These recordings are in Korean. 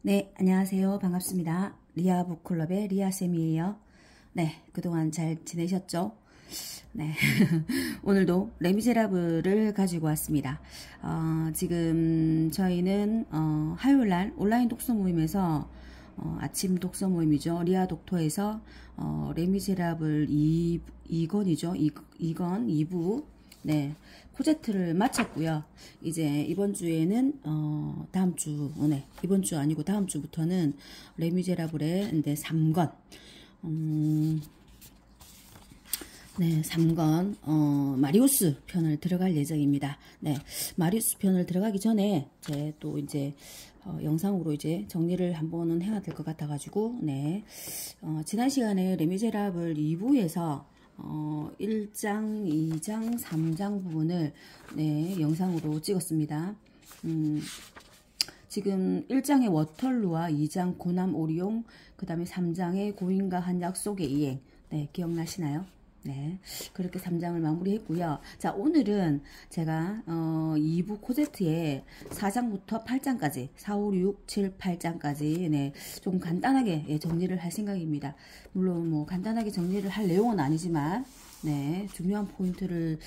네, 안녕하세요. 반갑습니다. 리아 북클럽의 리아쌤이에요. 네, 그동안 잘 지내셨죠? 네, 오늘도 레미제라블을 가지고 왔습니다. 지금 저희는 화요일날 온라인 독서 모임에서 아침 독서 모임이죠. 리아 독터에서 레미제라블 2권이죠. 2권 2부 네, 코제트를 마쳤고요. 이제 이번 주에는 다음 주, 네, 이번 주 아니고 다음 주부터는 레미제라블의 이제 3권, 네, 3권 마리우스 편을 들어갈 예정입니다. 네, 마리우스 편을 들어가기 전에 제 또 이제 영상으로 이제 정리를 한번은 해야 될 것 같아가지고, 네, 지난 시간에 레미제라블 2부에서 1장, 2장, 3장 부분을 네, 영상으로 찍었습니다. 지금 1장의 워털루와 2장 고남 오리용, 그 다음에 3장의 고인과 한 약속의 이행, 네, 기억나시나요? 네, 그렇게 3장을 마무리했고요. 자, 오늘은 제가 2부 코제트의 4장부터 8장까지 4, 5, 6, 7, 8장까지 네, 좀 간단하게 예, 정리를 할 생각입니다. 물론 뭐 간단하게 정리를 할 내용은 아니지만 네, 중요한 포인트를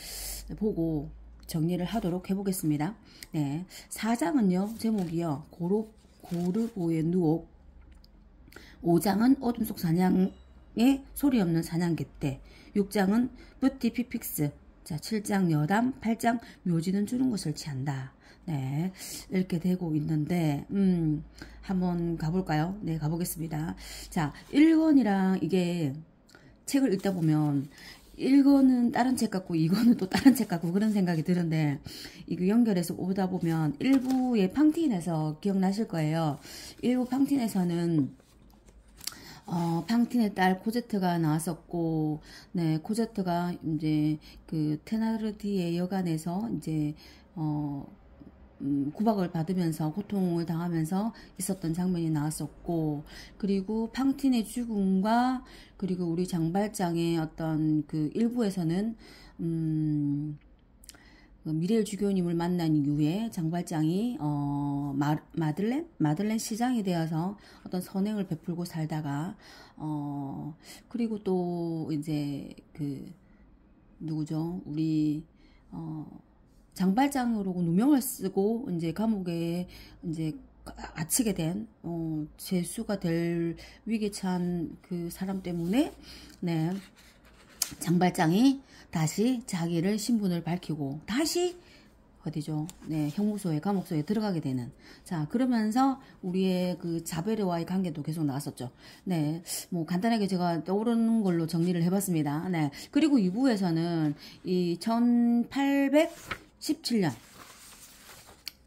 보고 정리를 하도록 해보겠습니다. 네, 4장은요 제목이요 고르보의 누옥, 5장은 어둠 속 사냥의 소리 없는 사냥개 때, 6장은 부티 피픽스, 자 7장 여담, 8장 묘지는 주는 것을 취한다. 네, 이렇게 되고 있는데 한번 가볼까요? 네, 가보겠습니다. 자, 1권이랑 이게 책을 읽다 보면 1권은 다른 책 같고 2권은 또 다른 책 같고 그런 생각이 드는데, 이거 연결해서 오다 보면 1부의 팡틴에서 기억나실 거예요. 1부 팡틴에서는 팡틴의 딸 코제트가 나왔었고, 네, 코제트가 이제 그 테나르디의 여관에서 이제 구박을 받으면서 고통을 당하면서 있었던 장면이 나왔었고, 그리고 팡틴의 죽음과 그리고 우리 장발장의 어떤 그 일부에서는 미래의 주교님을 만난 이후에 장발장이 마들렌 시장이 되어서 어떤 선행을 베풀고 살다가 그리고 또 이제 그 누구죠? 우리 장발장으로 누명을 쓰고 이제 감옥에 이제 갇히게 된 죄수가 될 위기에 처한 그 사람 때문에 네, 장발장이 다시 자기를 신분을 밝히고 다시 어디죠? 네, 형무소에 감옥소에 들어가게 되는. 자, 그러면서 우리의 그 자베르와의 관계도 계속 나왔었죠. 네, 뭐 간단하게 제가 떠오르는 걸로 정리를 해봤습니다. 네, 그리고 2부에서는 이 1817년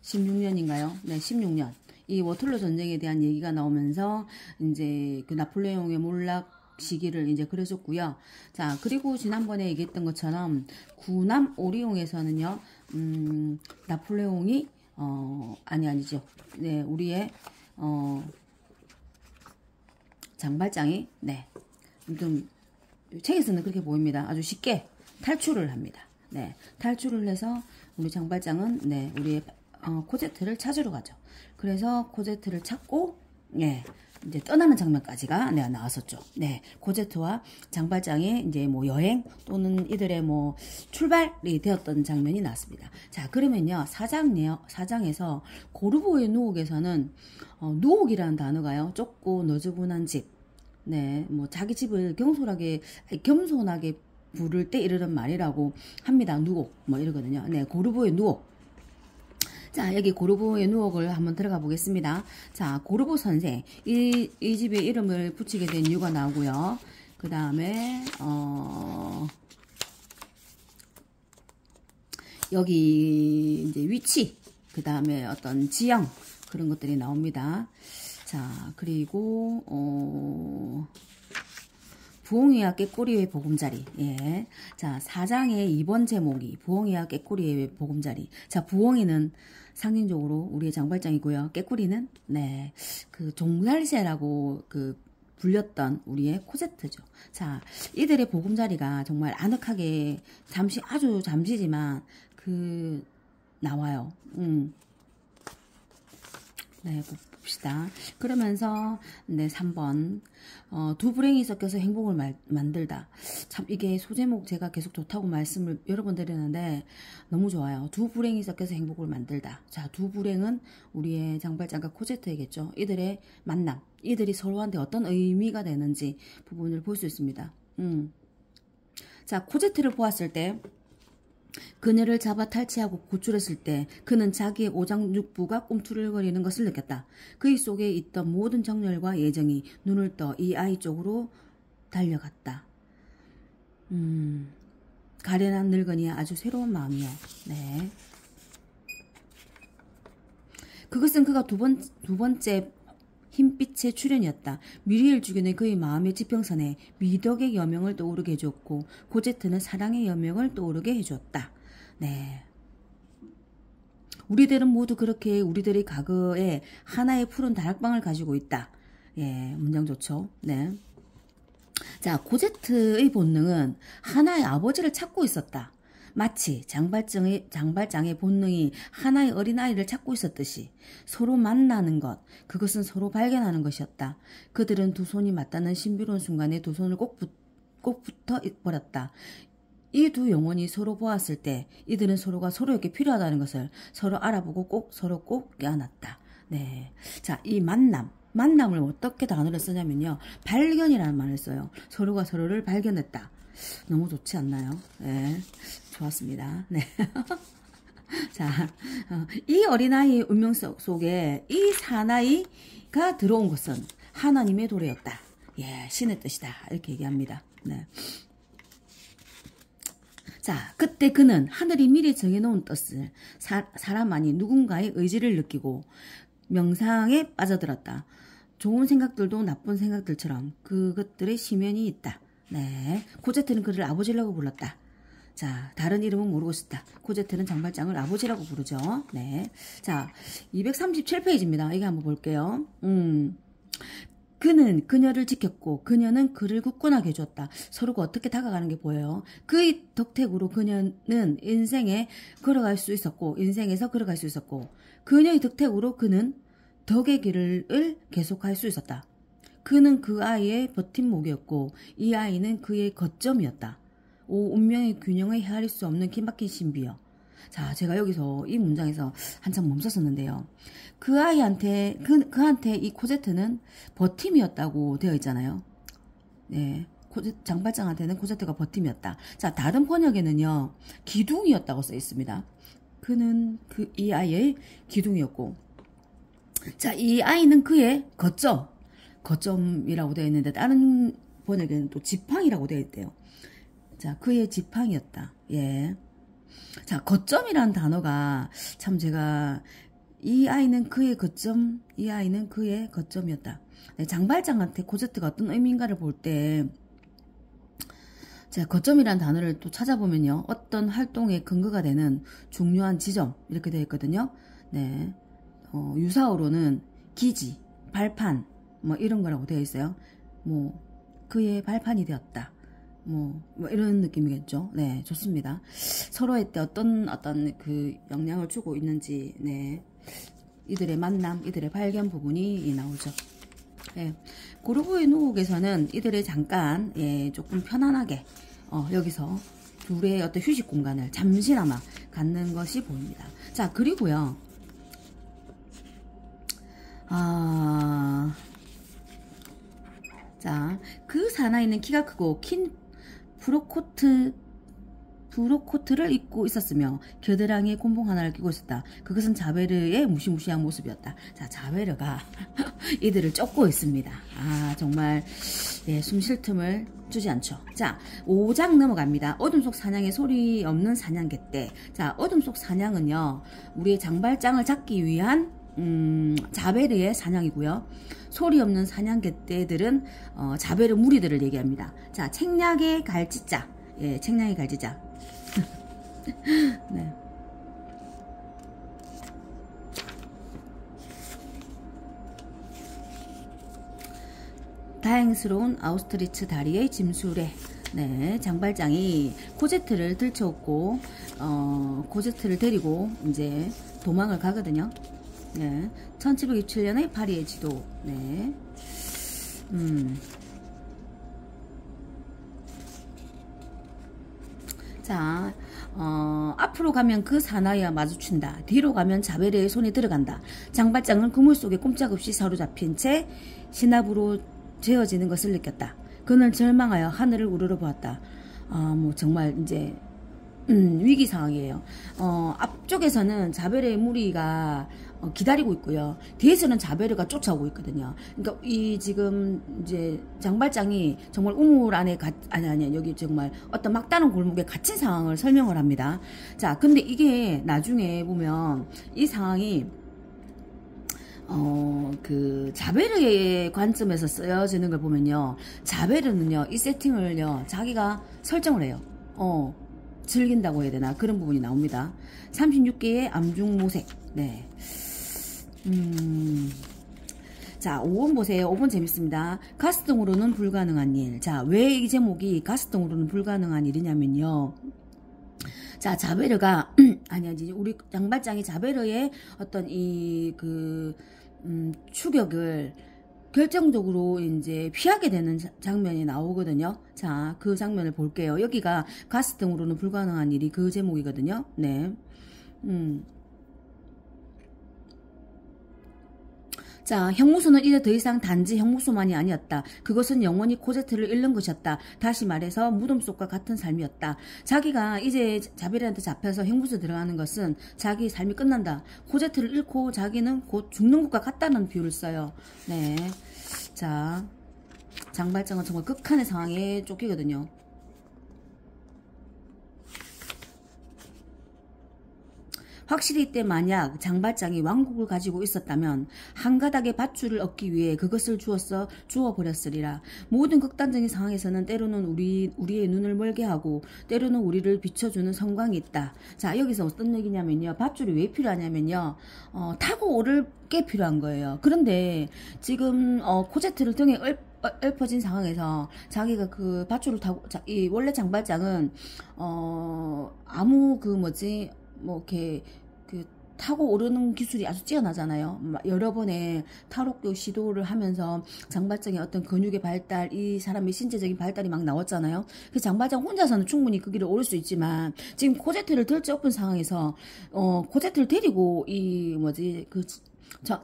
16년인가요? 네, 16년. 이 워털루 전쟁에 대한 얘기가 나오면서 이제 그 나폴레옹의 몰락 시기를 이제 그려줬고요. 자, 그리고 지난번에 얘기했던 것처럼 구남 오리옹에서는요, 나폴레옹이 아니죠. 네, 우리의 장발장이 네, 좀 책에서는 그렇게 보입니다. 아주 쉽게 탈출을 합니다. 네, 탈출을 해서 우리 장발장은 네, 우리의 코제트를 찾으러 가죠. 그래서 코제트를 찾고 네, 이제 떠나는 장면까지가 네, 나왔었죠. 네, 코제트와 장발장의 이제 뭐 여행 또는 이들의 뭐 출발이 되었던 장면이 나왔습니다. 자, 그러면요, 사장에서 고르보의 누옥에서는 누옥이라는 단어가요, 좁고 너저분한 집, 네, 뭐 자기 집을 겸손하게 부를 때 이르는 말이라고 합니다. 누옥 뭐 이러거든요. 네, 고르보의 누옥. 자, 여기 고르보의 누옥을 한번 들어가 보겠습니다. 자, 고르보 선생. 이 집의 이름을 붙이게 된 이유가 나오고요. 그 다음에, 여기 이제 위치, 그 다음에 어떤 지형, 그런 것들이 나옵니다. 자, 그리고, 부엉이와 깨꼬리의 보금자리. 예. 자, 4장의 2번 제목이 부엉이와 깨꼬리의 보금자리. 자, 부엉이는 상징적으로 우리의 장발장이고요. 깨꼬리는 네, 그 종살새라고 그 불렸던 우리의 코제트죠. 자, 이들의 보금자리가 정말 아늑하게 아주 잠시지만 나와요. 네, 봅시다. 그러면서 네 3번 두 불행이 섞여서 행복을 만들다. 참 이게 소제목 제가 계속 좋다고 말씀을 여러 번 드리는데 너무 좋아요. 두 불행이 섞여서 행복을 만들다. 자, 두 불행은 우리의 장발장과 코제트이겠죠. 이들의 만남, 이들이 서로한테 어떤 의미가 되는지 부분을 볼 수 있습니다. 자, 코제트를 보았을 때 그녀를 잡아 탈취하고 구출했을 때 그는 자기의 오장육부가 꿈틀거리는 것을 느꼈다. 그의 속에 있던 모든 정열과 예정이 눈을 떠 이 아이 쪽으로 달려갔다. 가련한 늙은이의 아주 새로운 마음이요. 네. 그것은 그가 두 번째 흰빛의 출현이었다. 미리엘 주견의 그의 마음의 지평선에 미덕의 여명을 떠오르게 해주었고 코제트는 사랑의 여명을 떠오르게 해주었다. 네. 우리들은 모두 그렇게 우리들의 과거에 하나의 푸른 다락방을 가지고 있다. 예, 문장 좋죠. 네. 자, 코제트의 본능은 하나의 아버지를 찾고 있었다. 마치 장발장의 본능이 하나의 어린아이를 찾고 있었듯이 서로 만나는 것, 그것은 서로 발견하는 것이었다. 그들은 두 손이 맞닿는 신비로운 순간에 두 손을 꼭 붙어 버렸다. 이 두 영혼이 서로 보았을 때 이들은 서로가 서로에게 필요하다는 것을 서로 알아보고 서로 꼭 껴안았다. 네. 자, 이 만남을 어떻게 단어를 쓰냐면요. 발견이라는 말을 써요. 서로가 서로를 발견했다. 너무 좋지 않나요? 네. 좋았습니다. 네. 자, 이 어린아이의 운명 속에 이 사나이가 들어온 것은 하나님의 도래였다. 예, 신의 뜻이다. 이렇게 얘기합니다. 네. 자, 그때 그는 하늘이 미리 정해놓은 뜻을 사람만이 누군가의 의지를 느끼고 명상에 빠져들었다. 좋은 생각들도 나쁜 생각들처럼 그것들의 심연이 있다. 네, 코제트는 그를 아버지라고 불렀다. 자, 다른 이름은 모르고 싶다. 코제트는 장발장을 아버지라고 부르죠. 네. 자, 237페이지입니다. 이게 한번 볼게요. 그는 그녀를 지켰고 그녀는 그를 굳건하게 해줬다. 서로가 어떻게 다가가는 게 보여요. 그의 덕택으로 그녀는 인생에서 걸어갈 수 있었고 그녀의 덕택으로 그는 덕의 길을 계속할 수 있었다. 그는 그 아이의 버팀목이었고 이 아이는 그의 거점이었다. 오, 운명의 균형을 헤아릴 수 없는 긴박힌 신비여. 자, 제가 여기서 이 문장에서 한참 멈췄었는데요. 그한테 이 코제트는 버팀이었다고 되어 있잖아요. 네, 장발장한테는 코제트가 버팀이었다. 자, 다른 번역에는요, 기둥이었다고 써 있습니다. 그는 이 아이의 기둥이었고, 자, 이 아이는 그의 거점이라고 되어 있는데 다른 번역에는 또 지팡이라고 되어 있대요. 자, 그의 지팡이였다. 예. 자, 거점이라는 단어가 참 제가 이 아이는 그의 거점이었다. 네, 장발장한테 코제트가 어떤 의미인가를 볼 때 제가 거점이라는 단어를 또 찾아보면요. 어떤 활동의 근거가 되는 중요한 지점 이렇게 되어 있거든요. 네. 유사어로는 기지, 발판 뭐 이런 거라고 되어 있어요. 뭐 그의 발판이 되었다. 뭐 이런 느낌이겠죠. 네, 좋습니다. 서로의 때 어떤 그 영향을 주고 있는지, 네, 이들의 만남, 이들의 발견 부분이 나오죠. 네, 고르고의 노옥에서는 이들의 잠깐, 예, 조금 편안하게 여기서 둘의 어떤 휴식 공간을 잠시나마 갖는 것이 보입니다. 자, 그리고요, 자, 그 사나이는 키가 크고 긴 브로코트를 입고 있었으며 겨드랑이에 곤봉 하나를 끼고 있었다. 그것은 자베르의 무시무시한 모습이었다. 자, 자베르가 이들을 쫓고 있습니다. 아, 정말 예, 숨 쉴 틈을 주지 않죠. 자, 5장 넘어갑니다. 어둠 속 사냥의 소리 없는 사냥개 때. 자, 어둠 속 사냥은요, 우리의 장발장을 잡기 위한 자베르의 사냥이고요. 소리 없는 사냥개 떼들은 자베르 무리들을 얘기합니다. 자, 책략의 갈지자. 예, 책략의 갈지자. 네. 다행스러운 아우스트리츠 다리의 짐수레. 네, 장발장이 코제트를 들쳐오고 코제트를 데리고 이제 도망을 가거든요. 네. 1727년의 파리의 지도. 네. 자, 앞으로 가면 그 사나이와 마주친다. 뒤로 가면 자베르의 손에 들어간다. 장발장은 그물 속에 꼼짝없이 사로잡힌 채 신압으로 재어지는 것을 느꼈다. 그는 절망하여 하늘을 우러러보았다. 뭐 정말 이제 위기 상황이에요. 앞쪽에서는 자베르의 무리가 기다리고 있고요. 뒤에서는 자베르가 쫓아오고 있거든요. 그러니까 이 지금 이제 장발장이 정말 우물 안에 아니 여기 정말 어떤 막다른 골목에 갇힌 상황을 설명을 합니다. 자, 근데 이게 나중에 보면 이 상황이 그 자베르의 관점에서 쓰여지는 걸 보면요, 자베르는요 이 세팅을요 자기가 설정을 해요. 즐긴다고 해야 되나, 그런 부분이 나옵니다. 36개의 암중모색. 네. 자, 5번 보세요. 5번 재밌습니다. 가스등으로는 불가능한 일. 자, 왜 이 제목이 가스등으로는 불가능한 일이냐면요, 자, 자베르가 아니지, 우리 장발장이 자베르의 어떤 이 추격을 결정적으로 이제 피하게 되는 장면이 나오거든요. 자, 그 장면을 볼게요. 여기가 가스 등으로는 불가능한 일이 그 제목이거든요. 네. 자, 형무소는 이제 더 이상 단지 형무소만이 아니었다. 그것은 영원히 코제트를 잃는 것이었다. 다시 말해서 무덤 속과 같은 삶이었다. 자기가 이제 자베르한테 잡혀서 형무소에 들어가는 것은 자기 삶이 끝난다. 코제트를 잃고 자기는 곧 죽는 것과 같다는 비유를 써요. 네. 자, 장발장은 정말 극한의 상황에 쫓기거든요. 확실히 이때 만약 장발장이 왕국을 가지고 있었다면 한 가닥의 밧줄을 얻기 위해 그것을 주워버렸으리라. 모든 극단적인 상황에서는 때로는 우리의 눈을 멀게 하고 때로는 우리를 비춰주는 성광이 있다. 자, 여기서 어떤 얘기냐면요, 밧줄이 왜 필요하냐면요, 타고 오를 게 필요한 거예요. 그런데 지금 코제트를 등에 읊어진 상황에서 자기가 그 밧줄을 타고, 원래 장발장은 아무 이렇게 타고 오르는 기술이 아주 뛰어나잖아요. 여러 번의 탈옥교 시도를 하면서 장발장의 어떤 근육의 발달, 이 사람의 신체적인 발달이 막 나왔잖아요. 그 장발장 혼자서는 충분히 그 길을 오를 수 있지만 지금 코제트를 들쳐엎은 상황에서 코제트를 데리고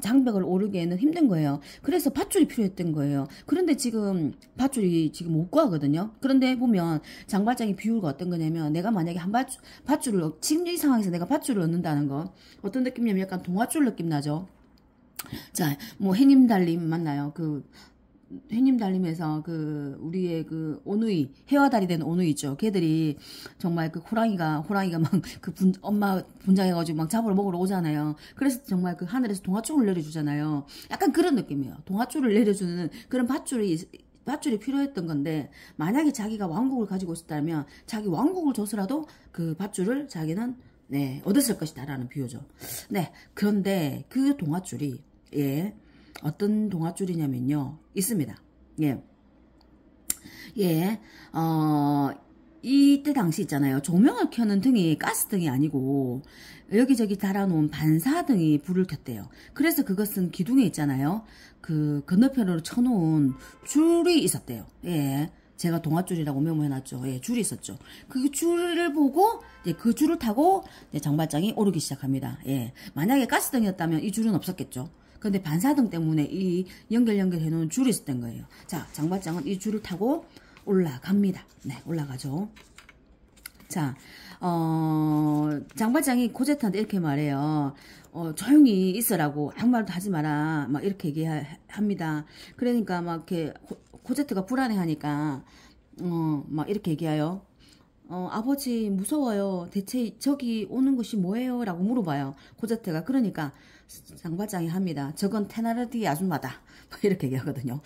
장벽을 오르기에는 힘든 거예요. 그래서 밧줄이 필요했던 거예요. 그런데 지금 밧줄이 지금 못 구하거든요. 그런데 보면 장발장의 비유가 어떤 거냐면, 내가 만약에 밧줄을 지금 이 상황에서 내가 밧줄을 얻는다는 거 어떤 느낌이냐면 약간 동화줄 느낌 나죠. 자, 뭐 해님 달림 맞나요? 해님 달림에서 우리의 오누이, 해와달이 된 오누이죠. 걔들이 정말 호랑이가 막 엄마 분장해가지고 막 잡으러 먹으러 오잖아요. 그래서 정말 하늘에서 동화줄을 내려주잖아요. 약간 그런 느낌이에요. 동화줄을 내려주는 그런 밧줄이 필요했던 건데, 만약에 자기가 왕국을 가지고 있었다면 자기 왕국을 줘서라도 그 밧줄을 자기는 얻었을 것이다 라는 비유죠. 네. 그런데 그 동화줄이 어떤 동화줄이냐면요, 있습니다. 이때 당시 있잖아요. 조명을 켜는 등이 가스등이 아니고 여기저기 달아놓은 반사등이 불을 켰대요. 그래서 그것은 기둥에 있잖아요. 건너편으로 쳐놓은 줄이 있었대요. 제가 동화줄이라고 메모해놨죠. 줄이 있었죠. 그 줄을 보고 그 줄을 타고 장발장이 오르기 시작합니다. 만약에 가스등이었다면 이 줄은 없었겠죠. 근데 반사등 때문에 이 연결해놓은 줄이 있었던 거예요. 자, 장발장은 이 줄을 타고 올라갑니다. 네, 올라가죠. 자, 장발장이 코제트한테 이렇게 말해요. 조용히 있으라고, 아무 말도 하지 마라. 막 이렇게 얘기합니다. 그러니까 막 이렇게 코제트가 불안해하니까, 막 이렇게 얘기해요. 아버지 무서워요. 대체 저기 오는 것이 뭐예요? 라고 물어봐요. 코제트가. 그러니까 장발장이 합니다. 저건 테나르디 아줌마다. 이렇게 얘기하거든요.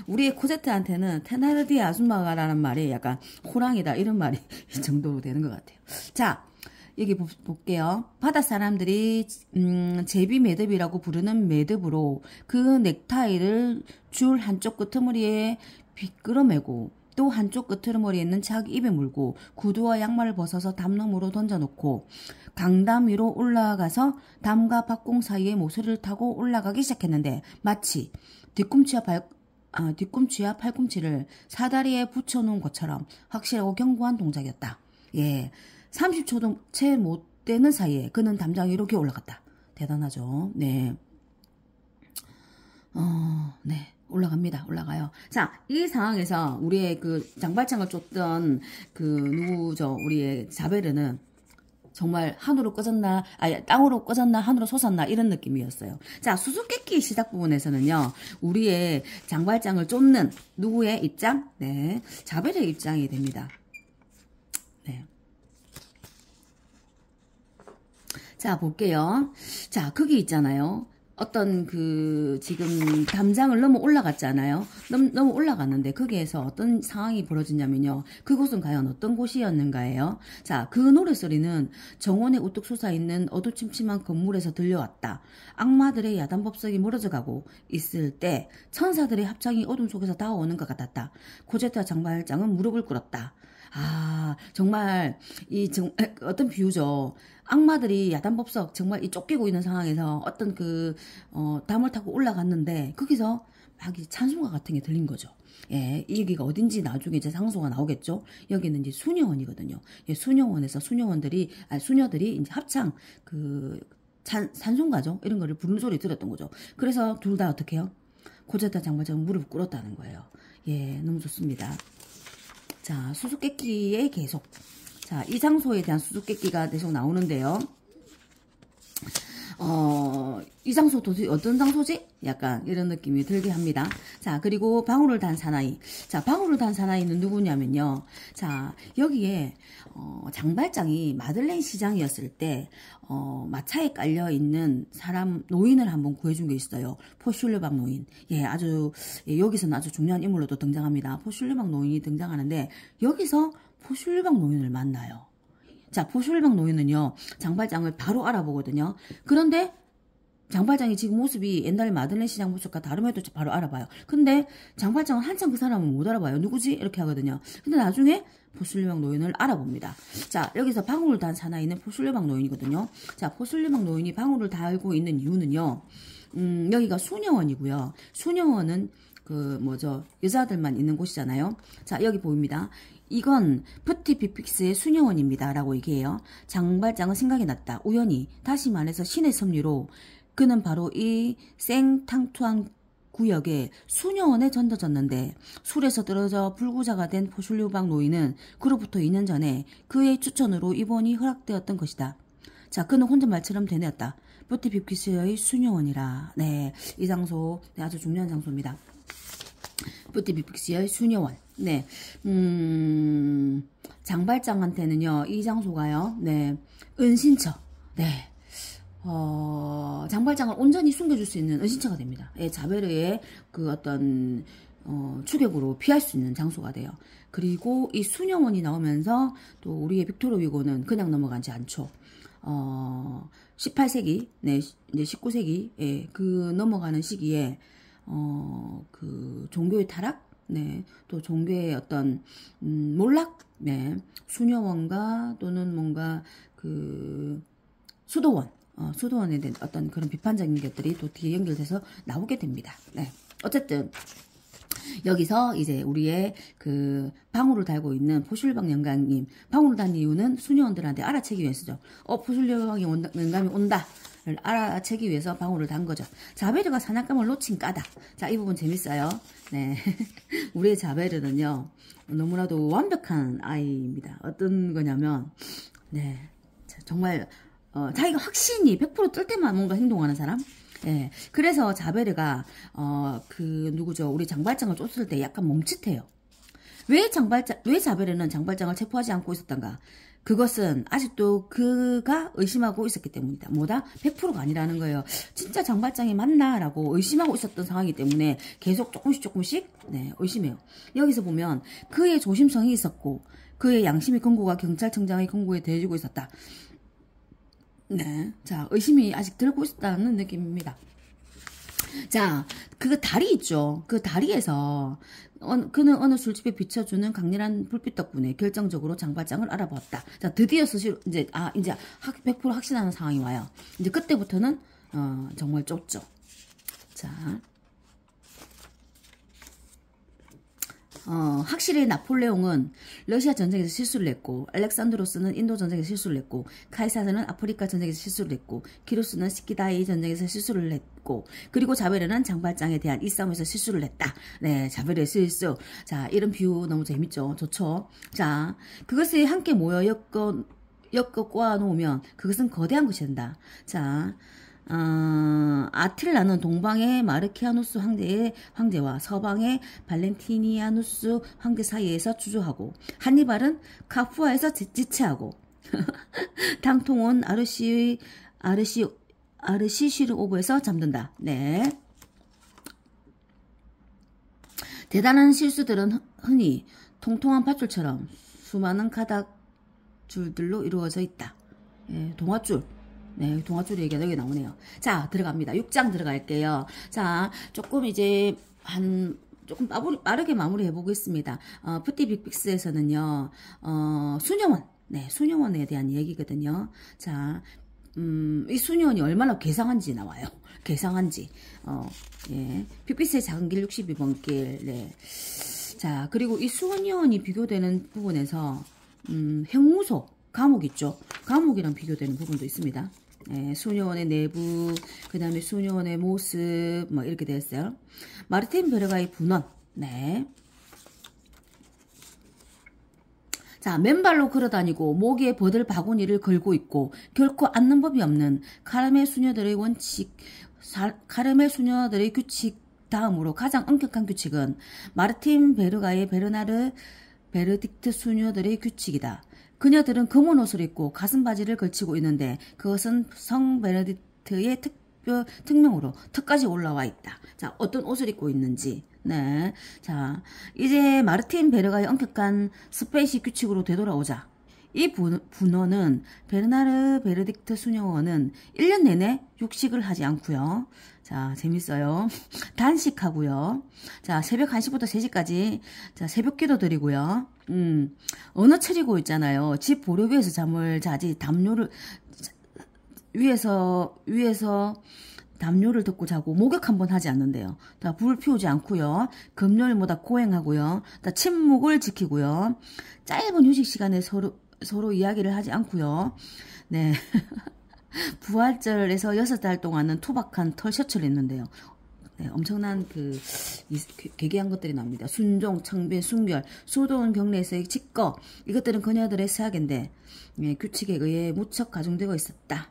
우리의 코제트한테는 테나르디 아줌마라는 말이 약간 호랑이다, 이런 말이 이 정도로 되는 것 같아요. 자, 여기 볼게요. 바다 사람들이 제비 매듭이라고 부르는 매듭으로 그 넥타이를 줄 한쪽 끄트머리에 끌어매고 또 한쪽 끄트머리에 있는 책 입에 물고 구두와 양말을 벗어서 담 너머로 던져놓고 강담 위로 올라가서 담과 박공 사이에 모서리를 타고 올라가기 시작했는데 마치 뒤꿈치와 팔꿈치를 사다리에 붙여놓은 것처럼 확실하고 견고한 동작이었다. 예, 30초도 채 못 되는 사이에 그는 담장 위로 기어 올라갔다. 대단하죠. 네. 네. 올라가요. 자, 이 상황에서 우리의 그 장발장을 쫓던 우리의 자베르는 정말 하늘로 꺼졌나, 땅으로 꺼졌나, 하늘로 솟았나, 이런 느낌이었어요. 자, 수수께끼 시작 부분에서는요, 우리의 장발장을 쫓는 누구의 입장? 네. 자베르의 입장이 됩니다. 네. 자, 볼게요. 자, 거기 있잖아요. 어떤 지금 담장을 넘어 올라갔잖아요. 넘어 올라갔는데 거기에서 어떤 상황이 벌어지냐면요. 그곳은 과연 어떤 곳이었는가예요. 자, 그 노래소리는 정원에 우뚝 솟아있는 어두침침한 건물에서 들려왔다. 악마들의 야단법석이 멀어져가고 있을 때 천사들의 합창이 어둠 속에서 다가오는 것 같았다. 코제타 장발장은 무릎을 꿇었다. 아, 정말 어떤 비유죠. 악마들이 야단법석 정말 쫓기고 있는 상황에서 어떤 담을 타고 올라갔는데 거기서 막 찬송가 같은 게 들린 거죠. 예, 여기가 어딘지 나중에 이제 상소가 나오겠죠. 여기는 이제 수녀원이거든요. 예, 수녀원에서 수녀들이 이제 합창 찬송가죠. 이런 거를 부르는 소리 들었던 거죠. 그래서 둘 다 어떻게 해요? 고제타 장발장은 무릎을 꿇었다는 거예요. 예, 너무 좋습니다. 자, 수수께끼의 계속. 자, 이 장소에 대한 수수께끼가 계속 나오는데요. 이 장소 도대체 어떤 장소지? 약간 이런 느낌이 들게 합니다. 자, 그리고 방울을 단 사나이. 자, 방울을 단 사나이는 누구냐면요. 자, 여기에 장발장이 마들렌 시장이었을 때 마차에 깔려 있는 노인을 한번 구해준 게 있어요. 포슐르박 노인. 예, 여기서는 아주 중요한 인물로도 등장합니다. 포슐르박 노인이 등장하는데 여기서 포슐르박 노인을 만나요. 자, 포슐르박 노인은요, 장발장을 바로 알아보거든요. 그런데 장발장이 지금 모습이 옛날에 마들렌 시장 모습과 다름에도 바로 알아봐요. 근데 장발장은 한참 그 사람을 못 알아봐요. 누구지? 이렇게 하거든요. 근데 나중에 포슐르박 노인을 알아봅니다. 자, 여기서 방울을 단 사나이는 포슐르박 노인이거든요. 자, 포슐르박 노인이 방울을 달고 있는 이유는요, 여기가 수녀원이고요. 수녀원은 여자들만 있는 곳이잖아요. 자, 여기 보입니다. 이건 푸티피픽스의 수녀원입니다. 라고 얘기해요. 장발장은 생각이 났다. 우연히, 다시 말해서 신의 섭리로 그는 바로 이 생탕투안 구역에 수녀원에 전도졌는데 술에서 떨어져 불구자가 된 포슐르박 노인은 그로부터 2년 전에 그의 추천으로 입원이 허락되었던 것이다. 자, 그는 혼잣말처럼 되뇌었다. 푸티피픽스의 수녀원이라. 네, 이 장소 아주 중요한 장소입니다. 푸티피픽스의 수녀원. 네, 장발장한테는요, 이 장소가요, 네, 은신처. 네, 장발장을 온전히 숨겨줄 수 있는 은신처가 됩니다. 예, 자베르의 추격으로 피할 수 있는 장소가 돼요. 그리고 이 수녀원이 나오면서 또 우리의 빅토르 위고는 그냥 넘어가지 않죠. 18세기, 네, 이제 19세기, 예, 넘어가는 시기에, 종교의 타락, 네, 또 종교의 어떤, 몰락, 네, 수녀원과 또는 뭔가, 수도원에 대한 어떤 그런 비판적인 것들이 또 뒤에 연결돼서 나오게 됩니다. 네. 어쨌든, 여기서 이제 우리의 방울을 달고 있는 포슐르박 영감님, 방울을 단 이유는 수녀원들한테 알아채기 위해서죠. 포슐르박 영감이 온다. 를 알아채기 위해서 방울을 단 거죠. 자베르가 사냥감을 놓친 까닭. 자, 이 부분 재밌어요. 네. 우리의 자베르는요, 너무나도 완벽한 아이입니다. 어떤 거냐면, 네. 정말, 자기가 확신이 100% 뜰 때만 뭔가 행동하는 사람? 예. 그래서 자베르가, 누구죠? 우리 장발장을 쫓을 때 약간 멈칫해요. 왜 자베르는 장발장을 체포하지 않고 있었던가? 그것은 아직도 그가 의심하고 있었기 때문이다. 뭐다? 100%가 아니라는 거예요. 진짜 장발장이 맞나? 라고 의심하고 있었던 상황이기 때문에 계속 조금씩 네, 의심해요. 여기서 보면 그의 조심성이 있었고 그의 양심의 권고가 경찰청장의 권고에 대해지고 있었다. 네, 자, 의심이 아직 들고 있었다는 느낌입니다. 자, 그 다리 있죠. 그 다리에서 그는 어느 술집에 비춰주는 강렬한 불빛 덕분에 결정적으로 장발장을 알아보았다. 자, 드디어 스시로 이제 이제 100% 확신하는 상황이 와요. 이제 그때부터는 정말 좁죠. 자, 확실히 나폴레옹은 러시아 전쟁에서 실수를 했고, 알렉산드로스는 인도 전쟁에서 실수를 했고, 카이사르는 아프리카 전쟁에서 실수를 했고, 키루스는 시키다이 전쟁에서 실수를 했고, 그리고 자베르는 장발장에 대한 이 싸움에서 실수를 했다. 네, 자베르의 실수. 자, 이런 비유 너무 재밌죠. 좋죠. 자, 그것이 함께 모여 엮어 꼬아놓으면 그것은 거대한 것이 된다. 자, 아틸라는 동방의 마르키아누스 황제와 서방의 발렌티니아누스 황제 사이에서 주저하고, 한니발은 카푸아에서 지체하고, 당통은 아르시시르 오브에서 잠든다. 네. 대단한 실수들은 흔히 통통한 밧줄처럼 수많은 가닥줄들로 이루어져 있다. 예, 동화줄. 네, 동화줄 얘기가 여기 나오네요. 자, 들어갑니다. 6장 들어갈게요. 자, 조금 이제 조금 빠르게 마무리해 보겠습니다. 푸티 빅픽스에서는요, 수녀원. 네, 수녀원에 대한 얘기거든요. 자, 이 수녀원이 얼마나 괴상한지 나와요. 괴상한지. 예. 빅픽스의 작은 길 62번 길. 네. 자, 그리고 이 수녀원이 비교되는 부분에서, 형무소. 감옥 있죠. 감옥이랑 비교되는 부분도 있습니다. 네, 수녀원의 내부, 그 다음에 수녀원의 모습, 뭐 이렇게 되었어요. 마르틴 베르가의 분원. 네. 자, 맨발로 걸어다니고 목에 버들 바구니를 걸고 있고 결코 앉는 법이 없는 카르멜 수녀들의 규칙 다음으로 가장 엄격한 규칙은 마르틴 베르가의 베르나르 베르딕트 수녀들의 규칙이다. 그녀들은 검은 옷을 입고 가슴바지를 걸치고 있는데 그것은 성 베네딕트의 특명으로 턱까지 올라와 있다. 자, 어떤 옷을 입고 있는지. 네. 자, 이제 마르틴 베르가의 엄격한 스페이시 규칙으로 되돌아오자. 이 분원은 베르나르 베르딕트 수녀원은 1년 내내 육식을 하지 않고요. 자, 재밌어요. 단식하고요. 자, 새벽 1시부터 3시까지 자, 새벽 기도 드리고요. 언어 차리고 있잖아요. 집 보려 위에서 잠을 자지 담요를 위에서 담요를 덮고 자고 목욕 한번 하지 않는데요. 다 불 피우지 않고요. 금요일마다 고행하고요. 다 침묵을 지키고요. 짧은 휴식 시간에 서로 이야기를 하지 않고요. 네. 부활절에서 6달 동안은 투박한 털 셔츠를 입는데요. 네, 엄청난 괴괴한 것들이 나옵니다. 순종, 청배, 순결, 수도원 경례에서의 직거, 이것들은 그녀들의 사약인데 예, 규칙에 의해 무척 가중되고 있었다.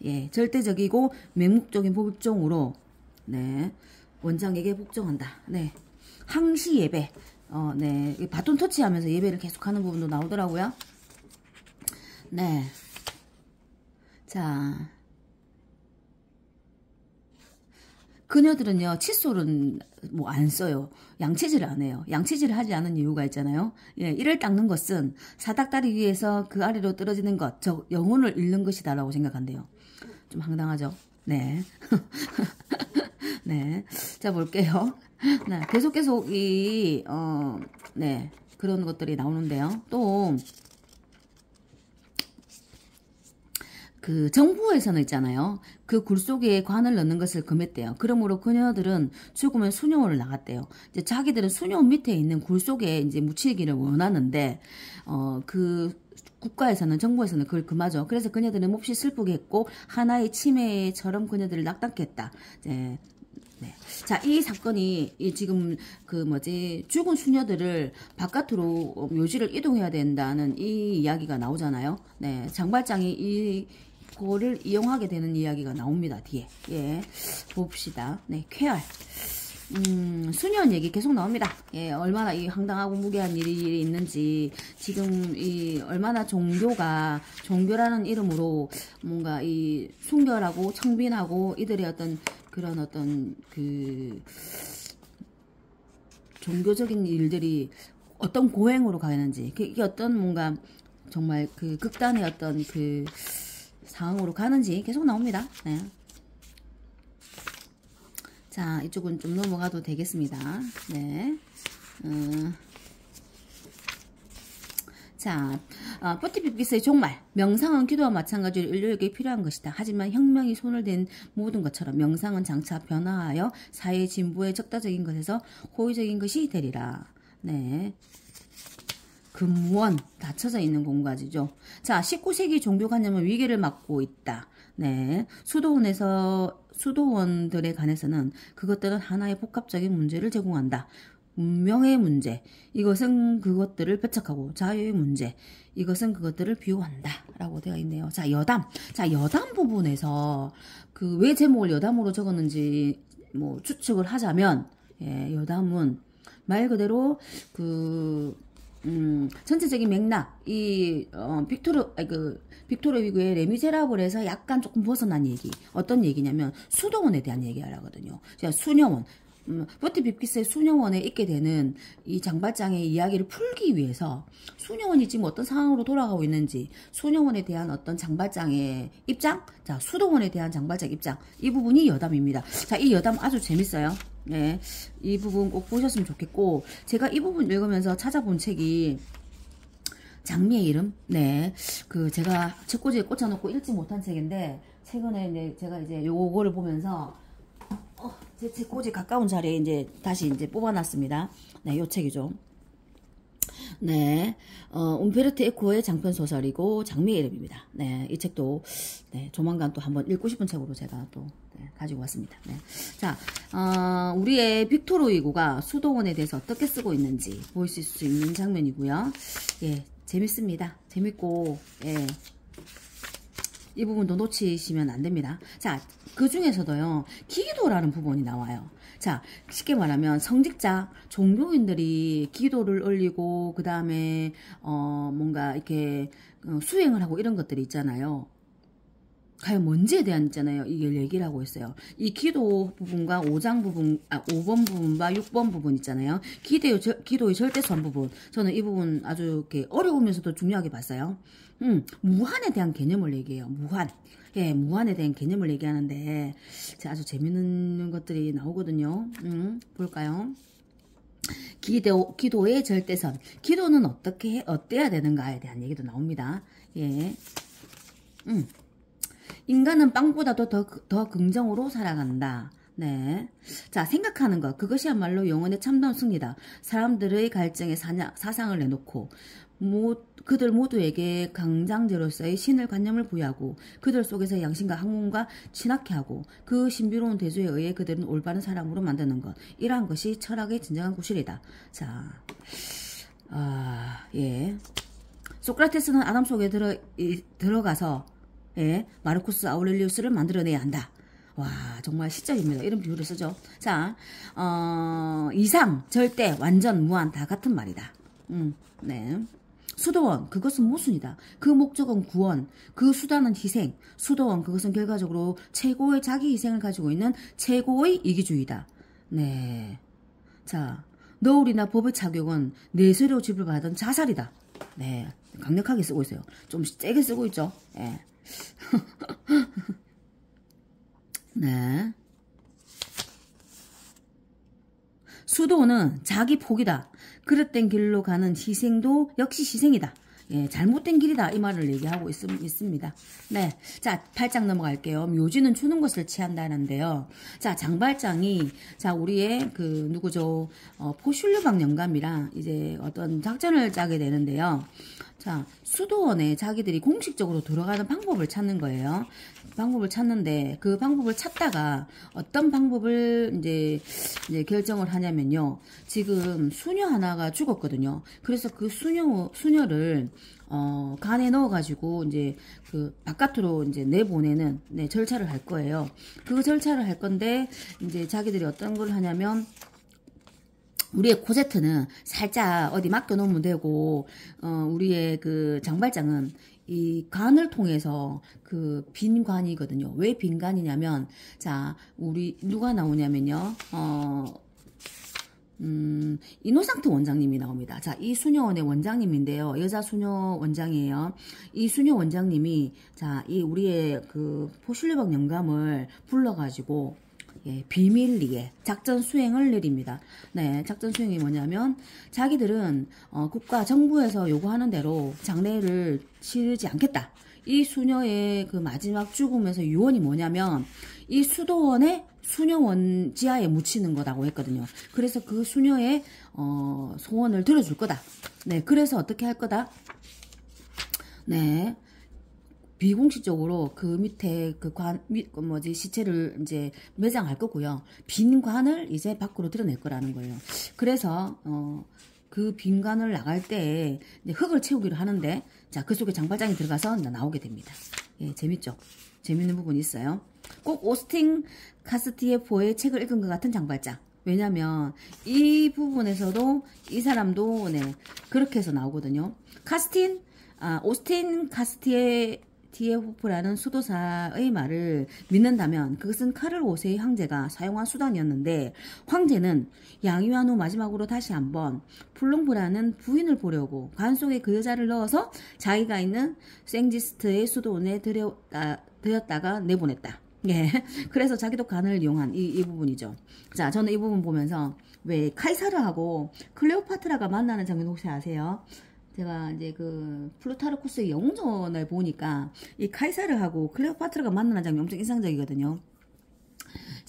예, 절대적이고 맹목적인 복종으로 네, 원장에게 복종한다. 네, 항시 예배, 네, 바톤 터치하면서 예배를 계속하는 부분도 나오더라고요. 네, 자. 그녀들은요, 칫솔은 뭐 안 써요. 양치질을 안 해요. 양치질을 하지 않은 이유가 있잖아요. 예, 이를 닦는 것은 사닥다리 위에서 그 아래로 떨어지는 것, 영혼을 잃는 것이다라고 생각한대요. 좀 황당하죠? 네. 네. 자, 볼게요. 네, 계속 네, 그런 것들이 나오는데요. 또, 그 정부에서는 있잖아요. 그 굴 속에 관을 넣는 것을 금했대요. 그러므로 그녀들은 죽으면 수녀원을 나갔대요. 이제 자기들은 수녀원 밑에 있는 굴 속에 이제 묻히기를 원하는데 그 국가에서는 정부에서는 그걸 금하죠. 그래서 그녀들은 몹시 슬프게 했고 하나의 치매처럼 그녀들을 낙담했다. 네. 네. 자, 이 사건이 지금 죽은 수녀들을 바깥으로 묘지를 이동해야 된다는 이 이야기가 나오잖아요. 네. 장발장이 이거를 이용하게 되는 이야기가 나옵니다. 뒤에. 예. 봅시다. 네. 쾌활. 수년 얘기 계속 나옵니다. 예, 얼마나 이 황당하고 무게한 일이 있는지, 지금 얼마나 종교라는 이름으로 뭔가 이 순결하고 청빈하고 이들의 그런 종교적인 일들이 어떤 고행으로 가는지, 이게 어떤 뭔가 정말 극단의 어떤 상황으로 가는지 계속 나옵니다. 네. 자, 이쪽은 좀 넘어가도 되겠습니다. 네. 자, 뽀티피피스의 종말. 명상은 기도와 마찬가지로 인류에게 필요한 것이다. 하지만 혁명이 손을 댄 모든 것처럼 명상은 장차 변화하여 사회의 진보에 적다적인 것에서 호의적인 것이 되리라. 네. 근무원, 닫혀져 있는 공과지죠. 자, 19세기 종교관념은 위기를 맞고 있다. 네. 수도원들에 관해서는 그것들은 하나의 복합적인 문제를 제공한다. 운명의 문제, 이것은 그것들을 배척하고 자유의 문제, 이것은 그것들을 비호한다 라고 되어 있네요. 자, 여담. 자, 여담 부분에서 그 왜 제목을 여담으로 적었는지 뭐 추측을 하자면, 예, 여담은 말 그대로 전체적인 맥락, 빅토르 위그의 레미제라블에서 약간 조금 벗어난 얘기. 어떤 얘기냐면, 수도원에 대한 얘기를 하거든요. 자, 수녀원. 뽀티피피스의 수녀원에 있게 되는 이 장발장의 이야기를 풀기 위해서 수녀원이 지금 어떤 상황으로 돌아가고 있는지, 수녀원에 대한 어떤 장발장의 입장, 자, 수도원에 대한 장발장 입장, 이 부분이 여담입니다. 자, 이 여담 아주 재밌어요. 네, 이 부분 꼭 보셨으면 좋겠고, 제가 이 부분 읽으면서 찾아본 책이 장미의 이름? 네, 제가 책꽂이에 꽂아놓고 읽지 못한 책인데, 최근에 제가 이제 요거를 보면서 제 책꽂이 가까운 자리에 이제 다시 이제 뽑아놨습니다. 네, 요 책이죠. 네, 움베르토 에코의 장편 소설이고 장미의 이름입니다. 네, 이 책도 네, 조만간 또 한번 읽고 싶은 책으로 제가 또 네, 가지고 왔습니다. 네. 자, 우리의 빅토르 위고가 수도원에 대해서 어떻게 쓰고 있는지 보실 수 있는 장면이고요. 예, 재밌습니다. 재밌고 예. 이 부분도 놓치시면 안 됩니다. 자, 그 중에서도요, 기도라는 부분이 나와요. 자, 쉽게 말하면 성직자, 종교인들이 기도를 올리고, 그 다음에, 뭔가 이렇게 수행을 하고 이런 것들이 있잖아요. 과연 뭔지에 대한 있잖아요. 이게 얘기를 하고 있어요. 이 기도 부분과 5번 부분과 6번 부분 있잖아요. 기도의 절대선 부분. 저는 이 부분 아주 이렇게 어려우면서도 중요하게 봤어요. 무한에 대한 개념을 얘기해요. 무한. 예, 무한에 대한 개념을 얘기하는데, 아주 재밌는 것들이 나오거든요. 볼까요? 기도의 절대선. 기도는 어때야 되는가에 대한 얘기도 나옵니다. 예. 인간은 빵보다도 더 긍정으로 살아간다. 네. 자, 생각하는 것. 그것이야말로 영혼의 참다운 승리다. 사람들의 갈증에 사상을 내놓고, 그들 모두에게 강장제로서의 신을 관념을 부여하고, 그들 속에서 양심과 학문과 친학케 하고, 그 신비로운 대조에 의해 그들은 올바른 사람으로 만드는 것. 이러한 것이 철학의 진정한 구실이다. 자, 예. 소크라테스는 아담 속에 들어가서, 예, 마르쿠스 아우렐리우스를 만들어내야 한다. 와, 정말 시적입니다. 이런 비유를 쓰죠. 자, 이상, 절대, 완전, 무한 다 같은 말이다. 네. 수도원, 그것은 모순이다. 그 목적은 구원, 그 수단은 희생. 수도원, 그것은 결과적으로 최고의 자기 희생을 가지고 있는 최고의 이기주의다. 네. 자, 너울이나 법의 착용은 내세로 지불받은 자살이다. 네. 강력하게 쓰고 있어요. 좀 세게 쓰고 있죠. 예. 네. 수도는 자기 포기다. 그릇된 길로 가는 희생도 역시 희생이다. 예, 잘못된 길이다. 이 말을 얘기하고 있습니다. 네. 자, 8장 넘어갈게요. 묘지는 주는 것을 취한다는데요. 자, 장발장이, 자, 우리의 누구죠? 포슐르방 영감이랑 이제 어떤 작전을 짜게 되는데요. 자, 수도원에 자기들이 공식적으로 들어가는 방법을 찾는 거예요. 방법을 찾는데, 그 방법을 찾다가 어떤 방법을 이제 결정을 하냐면요. 지금 수녀 하나가 죽었거든요. 그래서 그 수녀를, 간에 넣어가지고, 이제, 바깥으로 이제 내보내는, 네, 절차를 할 거예요. 그 절차를 할 건데, 이제 자기들이 어떤 걸 하냐면, 우리의 코제트는 살짝 어디 맡겨놓으면 되고, 우리의 장발장은 이 관을 통해서 빈 관이거든요. 왜 빈 관이냐면, 자, 누가 나오냐면요, 이노상트 원장님이 나옵니다. 자, 이 수녀원의 원장님인데요. 여자 수녀 원장이에요. 이 수녀 원장님이, 자, 우리의 포슐레방 영감을 불러가지고, 예, 비밀리에 작전 수행을 내립니다. 네, 작전 수행이 뭐냐면 자기들은 국가 정부에서 요구하는 대로 장례를 치르지 않겠다. 이 수녀의 그 마지막 죽음에서 유언이 뭐냐면 이 수도원에 수녀원 지하에 묻히는 거라고 했거든요. 그래서 그 수녀의 소원을 들어줄 거다. 네, 그래서 어떻게 할 거다? 네. 비공식적으로 그 밑에 시체를 이제 매장할 거고요. 빈 관을 이제 밖으로 드러낼 거라는 거예요. 그래서, 그 빈 관을 나갈 때 흙을 채우기로 하는데, 자, 그 속에 장발장이 들어가서 나오게 됩니다. 예, 재밌죠? 재밌는 부분이 있어요. 꼭 오스틴 카스티에포의 책을 읽은 것 같은 장발장. 왜냐면, 이 부분에서도 이 사람도, 네, 그렇게 해서 나오거든요. 오스틴 카스티에호프라는 수도사의 말을 믿는다면 그것은 카를 5세의 황제가 사용한 수단이었는데 황제는 양위한 후 마지막으로 다시 한번 플롱브라는 부인을 보려고 관 속에 그 여자를 넣어서 자기가 있는 생지스트의 수도원에 들였다가 내보냈다. 예. 그래서 자기도 간을 이용한 이 부분이죠. 자, 저는 이 부분 보면서 왜 카이사르하고 클레오파트라가 만나는 장면 혹시 아세요? 제가 이제 그 플루타르쿠스의 영웅전을 보니까 이 카이사르하고 클레오파트라가 만나는 장면이 엄청 인상적이거든요.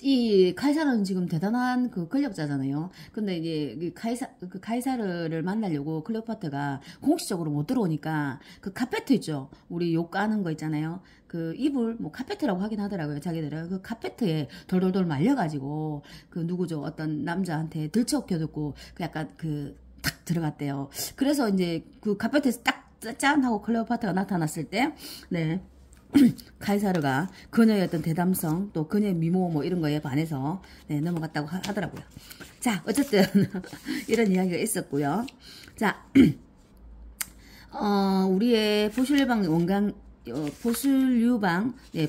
이 카이사르는 지금 대단한 그 권력자잖아요. 근데 이제 그 카이사르를 만나려고 클레오파트가 공식적으로 못 들어오니까 그 카페트 있죠. 우리 욕 까는 거 있잖아요. 그 이불 뭐 카페트라고 하긴 하더라고요. 자기들은 그 카페트에 돌돌돌 말려가지고 그 누구죠? 어떤 남자한테 들쳐껴듣고 그 약간 탁 들어갔대요. 그래서 이제 그 카페트에서 딱 짠 하고 클레오파트라가 나타났을 때, 네. 카이사르가 그녀의 어떤 대담성 또 그녀의 미모 뭐 이런 거에 반해서 네, 넘어갔다고 하더라고요. 자, 어쨌든 이런 이야기가 있었고요. 자, 우리의 보슐유방 네,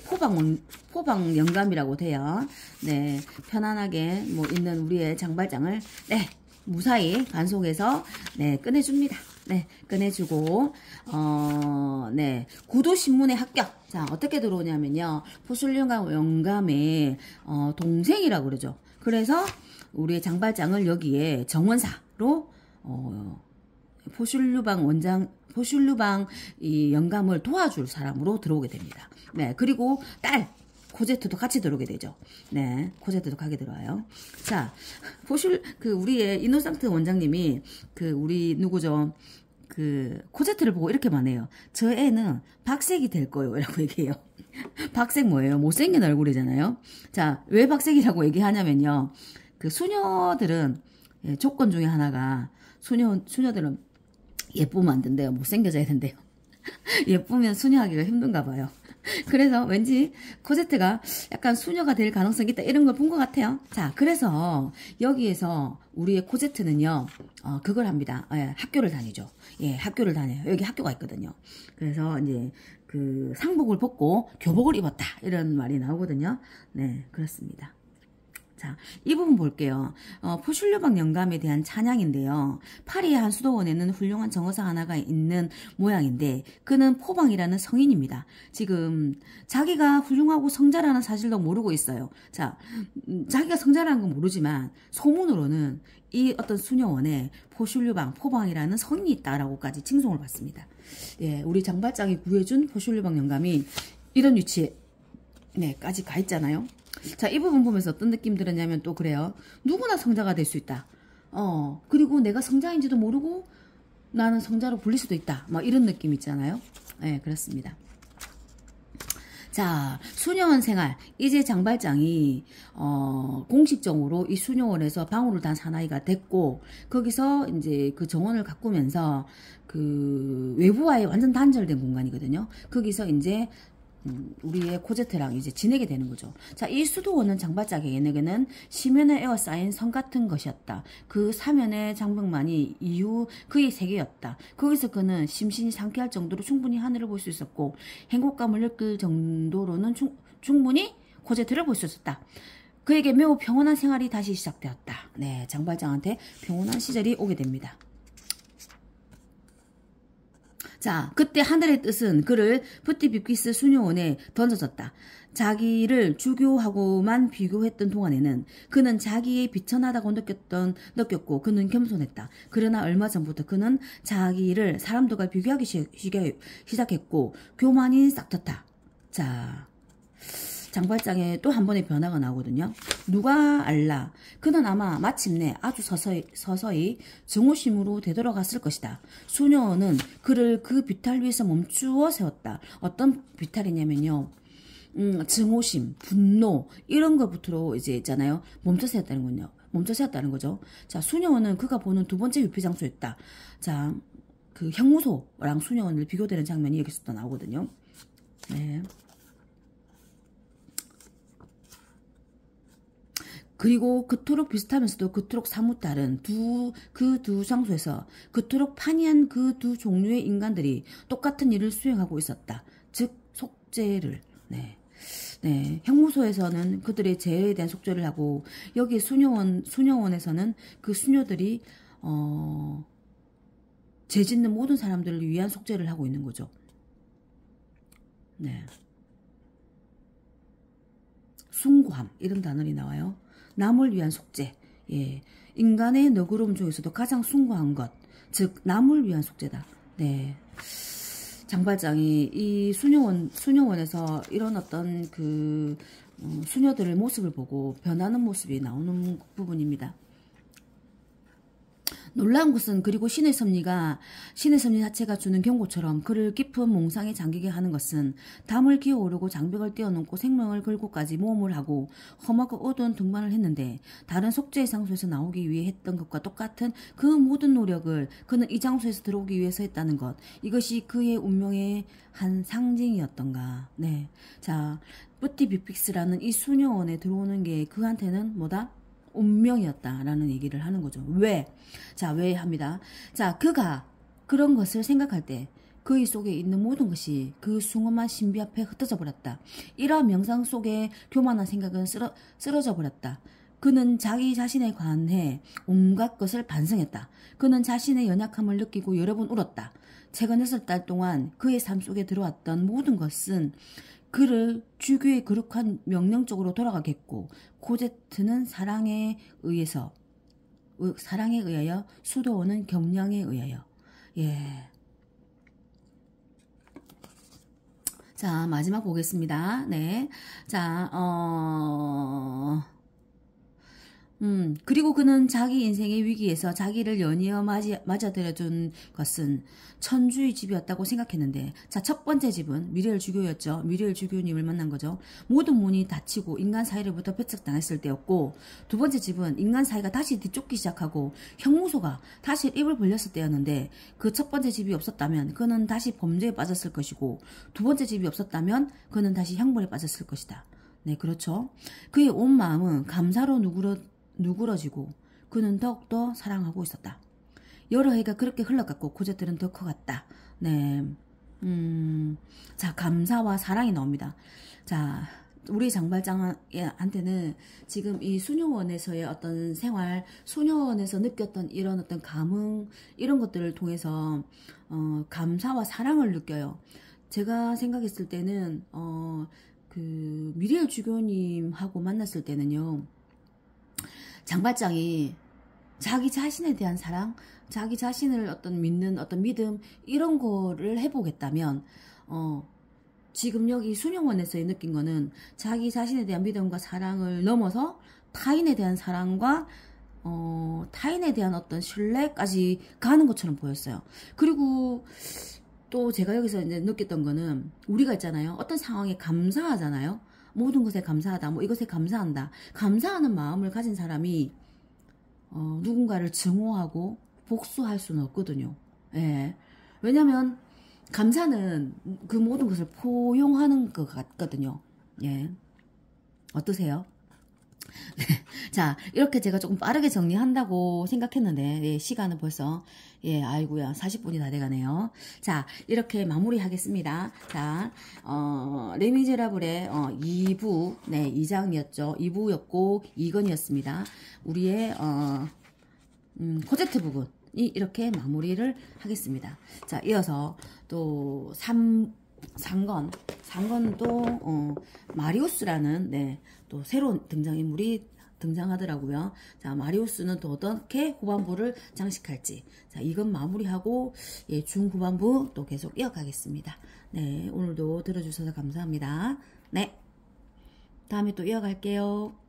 포방 영감이라고 돼요. 네, 편안하게 뭐 있는 우리의 장발장을 네, 무사히 관속에서 네, 꺼내줍니다. 네, 꺼내주고, 네, 구도신문에 합격. 자, 어떻게 들어오냐면요. 포슐유방 영감의, 동생이라고 그러죠. 그래서, 우리의 장발장을 여기에 정원사로, 포슐유방 이 영감을 도와줄 사람으로 들어오게 됩니다. 네, 그리고 딸, 코제트도 같이 들어오게 되죠. 네, 코제트도 가게 들어와요. 자, 우리의 이노상트 원장님이, 우리 누구죠? 코제트를 보고 이렇게 말해요. 저 애는 박색이 될 거예요. 라고 얘기해요. 박색 뭐예요? 못생긴 얼굴이잖아요. 자, 왜 박색이라고 얘기하냐면요. 수녀들은, 예, 조건 중에 하나가, 수녀들은 예쁘면 안 된대요. 못생겨져야 된대요. 예쁘면 수녀하기가 힘든가 봐요. 그래서 왠지 코제트가 약간 수녀가 될 가능성이 있다 이런 걸 본 것 같아요. 자, 그래서 여기에서 우리의 코제트는요, 그걸 합니다. 예, 학교를 다니죠. 예, 학교를 다녀요. 여기 학교가 있거든요. 그래서 이제 상복을 벗고 교복을 입었다 이런 말이 나오거든요. 네, 그렇습니다. 자, 이 부분 볼게요. 포슐유방 영감에 대한 찬양인데요. 파리의 한 수도원에는 훌륭한 정어사 하나가 있는 모양인데 그는 포방이라는 성인입니다. 지금 자기가 훌륭하고 성자라는 사실도 모르고 있어요. 자, 자기가 성자라는 건 모르지만 소문으로는 이 어떤 수녀원에 포방이라는 성인이 있다라고까지 칭송을 받습니다. 예, 우리 장발장이 구해준 포슐유방 영감이 이런 위치에 네, 까지 가 있잖아요. 자, 이 부분 보면서 어떤 느낌 들었냐면 또 그래요. 누구나 성자가 될 수 있다. 그리고 내가 성자인지도 모르고 나는 성자로 불릴 수도 있다. 막 이런 느낌 있잖아요. 네, 그렇습니다. 자, 수녀원 생활. 이제 장발장이, 공식적으로 이 수녀원에서 방울을 단 사나이가 됐고, 거기서 이제 그 정원을 가꾸면서 외부와의 완전 단절된 공간이거든요. 거기서 이제 우리의 코제트랑 이제 지내게 되는 거죠. 자, 이 수도원은 장발장에게는 시면에 에워싸인 성 같은 것이었다. 그 사면의 장벽만이 이후 그의 세계였다. 거기서 그는 심신이 상쾌할 정도로 충분히 하늘을 볼 수 있었고 행복감을 느낄 정도로는 충분히 코제트를 볼 수 있었다. 그에게 매우 평온한 생활이 다시 시작되었다. 네, 장발장한테 평온한 시절이 오게 됩니다. 자, 그때 하늘의 뜻은 그를 푸티비퀴스 수녀원에 던져졌다. 자기를 주교하고만 비교했던 동안에는 그는 자기의 비천하다고 느꼈고 그는 겸손했다. 그러나 얼마 전부터 그는 자기를 사람들과 비교하기 시작했고 교만이 싹텄다. 자, 장발장에 또 한 번의 변화가 나오거든요. 누가 알라. 그는 아마 마침내 아주 서서히 증오심으로 되돌아갔을 것이다. 수녀는 그를 그 비탈 위에서 멈추어 세웠다. 어떤 비탈이냐면요. 증오심, 분노 이런 것부터 이제 있잖아요. 멈춰 세웠다는 거죠. 자, 수녀원은 그가 보는 두 번째 유폐 장소였다. 자, 그 형무소랑 수녀원을 비교되는 장면이 여기서 또 나오거든요. 네. 그리고 그토록 비슷하면서도 그토록 사뭇 다른 그 두 장소에서 그토록 판이한 그 두 종류의 인간들이 똑같은 일을 수행하고 있었다. 즉 속죄를. 네, 형무소에서는 그들의 죄에 대한 속죄를 하고 여기 수녀원에서는 그 수녀들이 죄 짓는 모든 사람들을 위한 속죄를 하고 있는 거죠. 네. 숭고함 이런 단어이 나와요. 남을 위한 속죄. 예. 인간의 너그러움 중에서도 가장 숭고한 것. 즉 남을 위한 속죄다. 네. 장발장이 이 수녀원에서 이런 어떤 그 수녀들의 모습을 보고 변하는 모습이 나오는 부분입니다. 놀라운 것은 그리고 신의 섭리 자체가 주는 경고처럼 그를 깊은 몽상에 잠기게 하는 것은 담을 기어오르고 장벽을 뛰어넘고 생명을 걸고까지 모험을 하고 험하고 어두운 등반을 했는데 다른 속죄의 장소에서 나오기 위해 했던 것과 똑같은 그 모든 노력을 그는 이 장소에서 들어오기 위해서 했다는 것. 이것이 그의 운명의 한 상징이었던가. 네. 자, 뿌티비픽스라는 이 수녀원에 들어오는 게 그한테는 뭐다? 운명이었다라는 얘기를 하는 거죠. 왜? 자, 왜 합니다. 자, 그가 그런 것을 생각할 때 그의 속에 있는 모든 것이 그 숭엄한 신비 앞에 흩어져 버렸다. 이러한 명상 속에 교만한 생각은 쓰러져 버렸다. 그는 자기 자신에 관해 온갖 것을 반성했다. 그는 자신의 연약함을 느끼고 여러 번 울었다. 최근 6달 동안 그의 삶 속에 들어왔던 모든 것은 그를 주교의 거룩한 명령 쪽으로 돌아가겠고 코제트는 사랑에 의하여 수도원은 겸양에 의하여. 예. 자, 마지막 보겠습니다. 네. 자, 그리고 그는 자기 인생의 위기에서 자기를 연이어 맞아들여준 것은 천주의 집이었다고 생각했는데, 자, 첫 번째 집은 미리엘 주교였죠. 미리엘 주교님을 만난 거죠. 모든 문이 닫히고 인간 사이로부터 배척당했을 때였고, 두 번째 집은 인간 사이가 다시 뒤쫓기 시작하고 형무소가 다시 입을 벌렸을 때였는데, 그 첫 번째 집이 없었다면 그는 다시 범죄에 빠졌을 것이고, 두 번째 집이 없었다면 그는 다시 형벌에 빠졌을 것이다. 네, 그렇죠. 그의 온 마음은 감사로 누그러지고 그는 더욱더 사랑하고 있었다. 여러 해가 그렇게 흘러갔고 코제트는 더 커갔다. 네, 자, 감사와 사랑이 나옵니다. 자, 우리 장발장한테는 지금 이 수녀원에서의 어떤 생활, 수녀원에서 느꼈던 이런 어떤 감흥, 이런 것들을 통해서 감사와 사랑을 느껴요. 제가 생각했을 때는 그 미리엘 주교님하고 만났을 때는요, 장발장이 자기 자신에 대한 사랑, 자기 자신을 어떤 믿는 어떤 믿음, 이런 거를 해보겠다면, 지금 여기 수녀원에서의 느낀 거는 자기 자신에 대한 믿음과 사랑을 넘어서 타인에 대한 사랑과, 타인에 대한 어떤 신뢰까지 가는 것처럼 보였어요. 그리고 또 제가 여기서 이제 느꼈던 거는, 우리가 있잖아요. 어떤 상황에 감사하잖아요. 모든 것에 감사하다, 뭐 이것에 감사한다. 감사하는 마음을 가진 사람이 누군가를 증오하고 복수할 수는 없거든요. 예. 왜냐면 감사는 그 모든 것을 포용하는 것 같거든요. 예. 어떠세요? 자, 이렇게 제가 조금 빠르게 정리한다고 생각했는데, 예, 시간은 벌써, 예, 아이고야, 40분이 다 돼가네요. 자, 이렇게 마무리하겠습니다. 자, 레미제라블의 2부, 네, 2장이었죠. 2부였고, 2권이었습니다. 우리의, 코제트 부분. 이렇게 마무리를 하겠습니다. 자, 이어서 또 3권도 마리우스라는 네, 또 새로운 등장인물이 등장하더라고요. 자, 마리우스는 또 어떻게 후반부를 장식할지. 자, 이건 마무리하고 예, 중후반부 또 계속 이어가겠습니다. 네, 오늘도 들어주셔서 감사합니다. 네, 다음에 또 이어갈게요.